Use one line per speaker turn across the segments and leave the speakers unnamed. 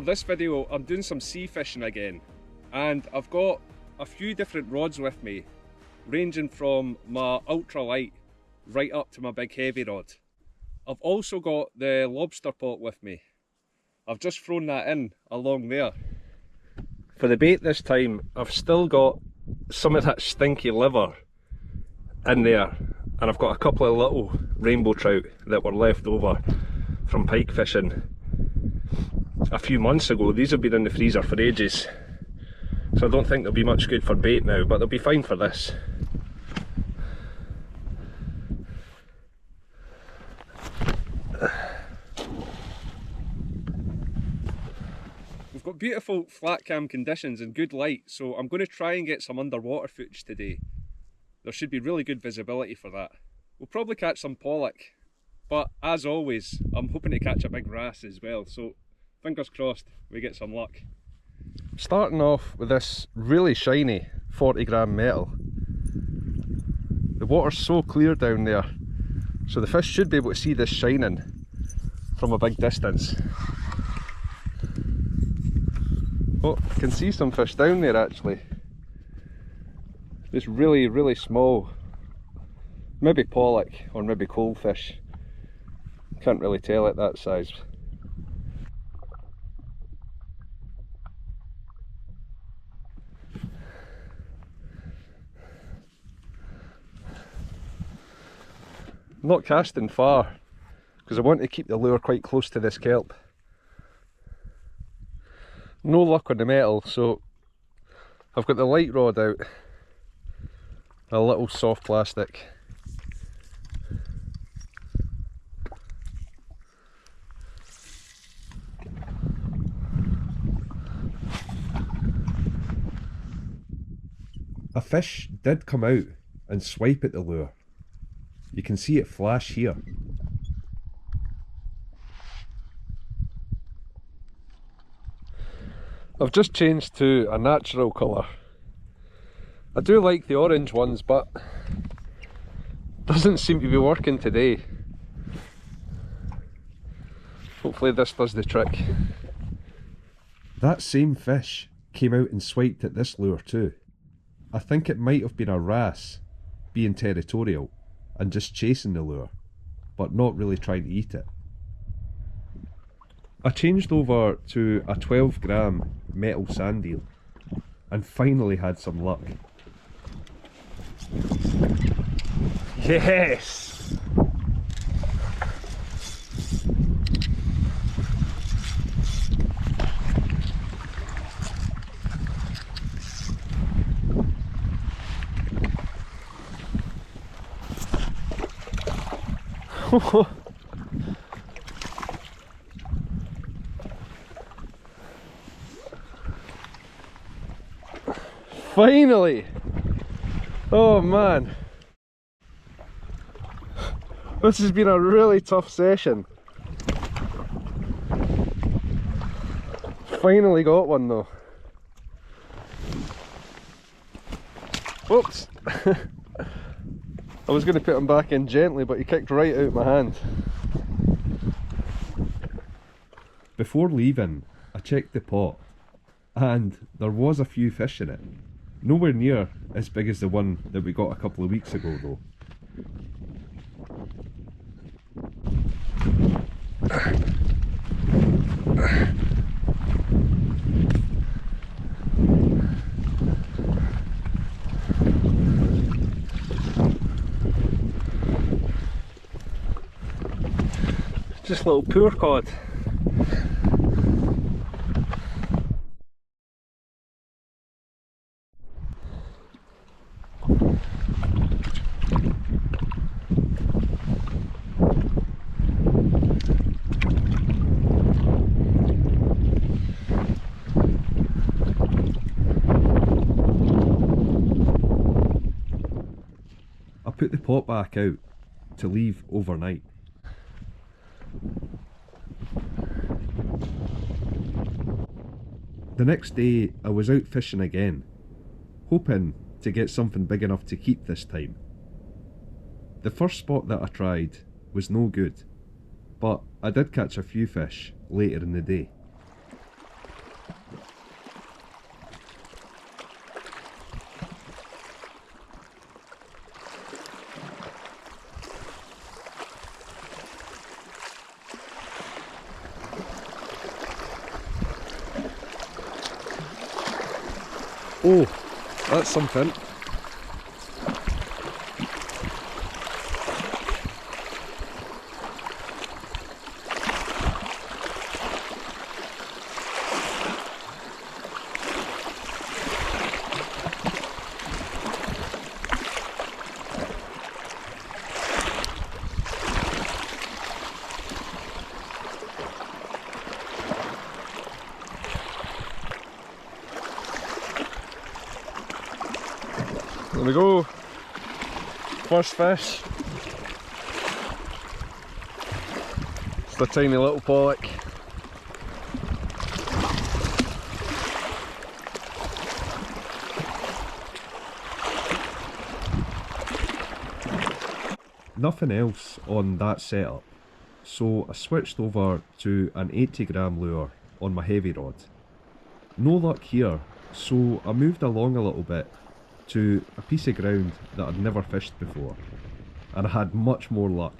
this video I'm doing some sea fishing again, and I've got a few different rods with me, ranging from my ultralight right up to my big heavy rod. I've also got the lobster pot with me. I've just thrown that in along there. For the bait this time, I've still got some of that stinky liver in there, and I've got a couple of little rainbow trout that were left over from pike fishing a few months ago. These have been in the freezer for ages, so I don't think they'll be much good for bait now, but they'll be fine for this. We've got beautiful flat cam conditions and good light, so I'm going to try and get some underwater footage today. There should be really good visibility for that. We'll probably catch some pollock, but as always, I'm hoping to catch a big wrasse as well, so fingers crossed we get some luck. Starting off with this really shiny 40-gram metal. The water's so clear down there, so the fish should be able to see this shining from a big distance. Oh, I can see some fish down there actually. It's really small. Maybe pollock or maybe coalfish. Can't really tell at that size. I'm not casting far because I want to keep the lure quite close to this kelp. No luck on the metal, so I've got the light rod out, a little soft plastic. A fish did come out and swipe at the lure. You can see it flash here. I've just changed to a natural colour. I do like the orange ones, but doesn't seem to be working today. Hopefully this does the trick. That same fish came out and swiped at this lure too. I think it might have been a wrasse, being territorial and just chasing the lure, but not really trying to eat it. I changed over to a 12-gram metal sand eel and finally had some luck. Yes! Finally! Oh man, this has been a really tough session. Finally got one though. Oops! I was going to put him back in gently, but he kicked right out my hand. Before leaving, I checked the pot, and there was a few fish in it. Nowhere near as big as the one that we got a couple of weeks ago though. Just a little poor cod. I put the pot back out to leave overnight. The next day I was out fishing again, hoping to get something big enough to keep this time. The first spot that I tried was no good, but I did catch a few fish later in the day. Oh, that's something. There we go, first fish. It's a tiny little pollock. Nothing else on that setup, so I switched over to an 80-gram lure on my heavy rod. No luck here, so I moved along a little bit to a piece of ground that I'd never fished before, and I had much more luck.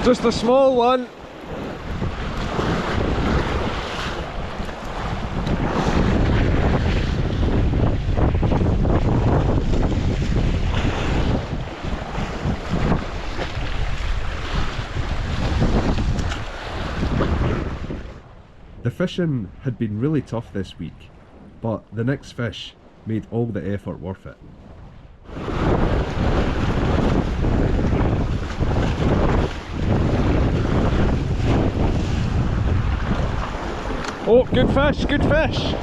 Just a small one. The fishing had been really tough this week, but the next fish made all the effort worth it. Oh, good fish, good fish!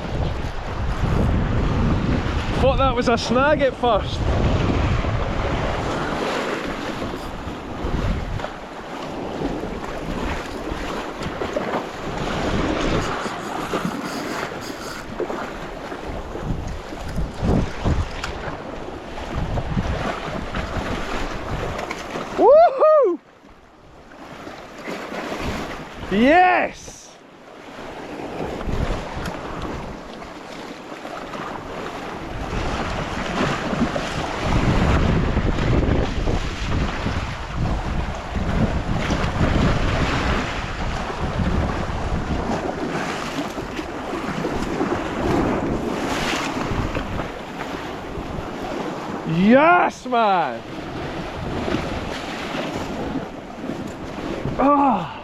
Thought that was a snag at first. Woohoo! Yes! Yes, man! Ah!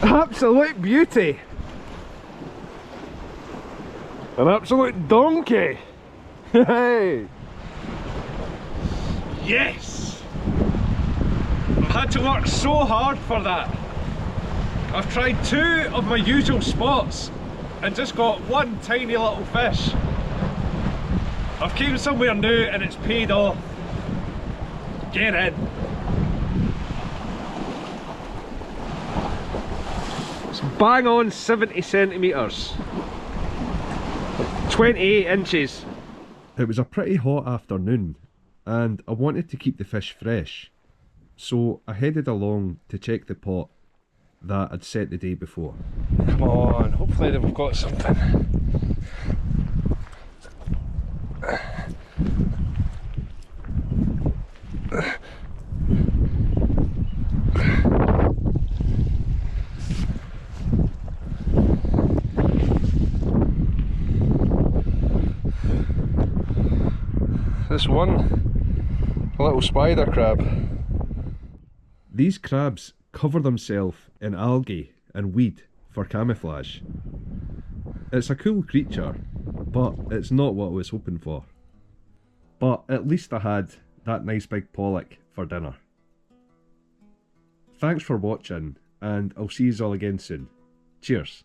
Absolute beauty! An absolute donkey! Hey! Yes! I've had to work so hard for that. I've tried 2 of my usual spots and just got one tiny little fish. I've came somewhere new and it's paid off. Get in. It's bang on 70 centimetres. 28 inches. It was a pretty hot afternoon and I wanted to keep the fish fresh. So I headed along to check the pot that I'd set the day before. Come on, hopefully they've got something. This one, a little spider crab. These crabs cover themselves in algae and weed for camouflage. It's a cool creature, but it's not what I was hoping for. But at least I had that nice big pollock for dinner. Thanks for watching, and I'll see you all again soon. Cheers.